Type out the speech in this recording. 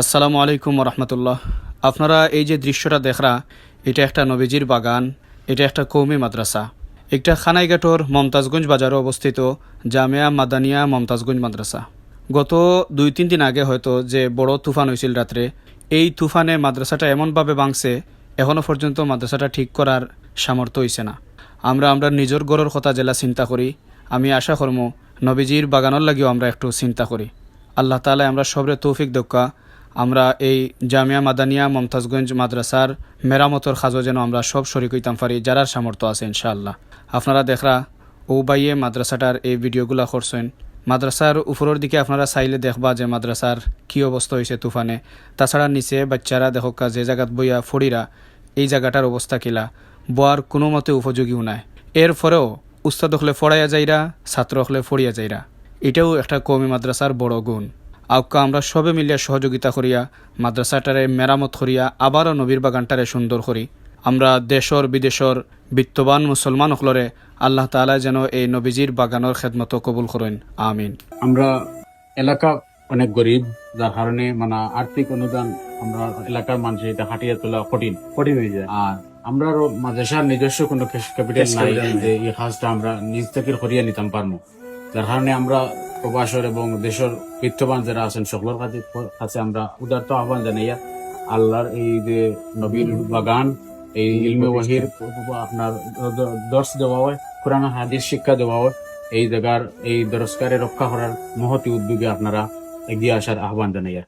আসসালামু আলাইকুম রহমতুল্লাহ। আপনারা এই যে দৃশ্যটা দেখরা, এটা একটা নবীজির বাগান, এটা একটা কৌমি মাদ্রাসা। একটা খানাইঘাটর মমতাজগঞ্জ বাজারে অবস্থিত জামিয়া মাদানিয়া মমতাজগঞ্জ মাদ্রাসা। গত 2-3 দিন আগে হয়তো যে বড় তুফান হয়েছিল রাত্রে, এই তুফানে মাদ্রাসাটা এমনভাবে ভাঙছে, এখনও পর্যন্ত মাদ্রাসাটা ঠিক করার সামর্থ্য হইছে না। আমরা নিজের গড়ের কথা জেলা চিন্তা করি, আমি আশা করবো নবীজির বাগানের লাগিও আমরা একটু চিন্তা করি। আল্লাহ তাআলা আমরা সবরে তৌফিক দক্কা, আমরা এই জামিয়া মাদানিয়া মমতাজগঞ্জ মাদ্রাসার মেরামতর খাজও যেন আমরা সব শরিক হইতাম পারি, যারার সামর্থ্য আছে ইনশাআল্লাহ। আপনারা দেখরা ও বাইয়ে মাদ্রাসাটার এই ভিডিওগুলা করছেন। মাদ্রাসার উপরের দিকে আপনারা চাইলে দেখবা যে মাদ্রাসার কী অবস্থা হয়েছে তুফানে। তাছাড়া নিচে বাচ্চারা দেখকা যে জায়গাত বইয়া ফড়িরা, এই জায়গাটার অবস্থা কিলা, বোয়ার কোনো মতে উপযোগীও নাই। এরপরেও উস্তাদ হলে ফড়াইয়া যাইরা, ছাত্র হলে ফড়িয়া যাইরা। এটাও একটা কওমি মাদ্রাসার বড় গুণ। আউকা আমরা সবে মিলিয়া সহযোগিতা করিয়া মাদ্রাসাটারে মেরামত করিয়া আবারও নবীর বাগানটারে সুন্দর করি। আমরা দেশর বিদেশর বিত্তবান মুসলমান হলরে আল্লাহ তাআলা যেন এই নবীজির বাগানের খেদমত কবুল করেন, আমিন। আমরা এলাকা অনেক গরিব, যার কারণে মানে আর্থিক অনুদান আমরা এলাকার মানুষের এটা হাঁটিয়ে তোলা কঠিন হয়ে যায়। আর আমরা মাদ্রাসার নিজস্ব কোনো ক্যাপিটাল নাই যে এই কাজটা আমরা নিজ থেকে করিয়ে নিতাম পারবো। যার কারণে আমরা প্রবাসর এবং দেশের বিত্তবান যারা আছেন সকলের কাছে আমরা উদারত আহ্বান জানাইয়া আল্লাহর এই যে নবীর বাগান, এই ইলমে ওয়াহির আপনার দর্শ দেওয়া হয়, কোরআন হাদিস শিক্ষা দেওয়া হয়, এই জায়গার এই দরস্কারে রক্ষা করার মহতি উদ্যোগে আপনারা এগিয়ে আসার আহ্বান জানাইয়া।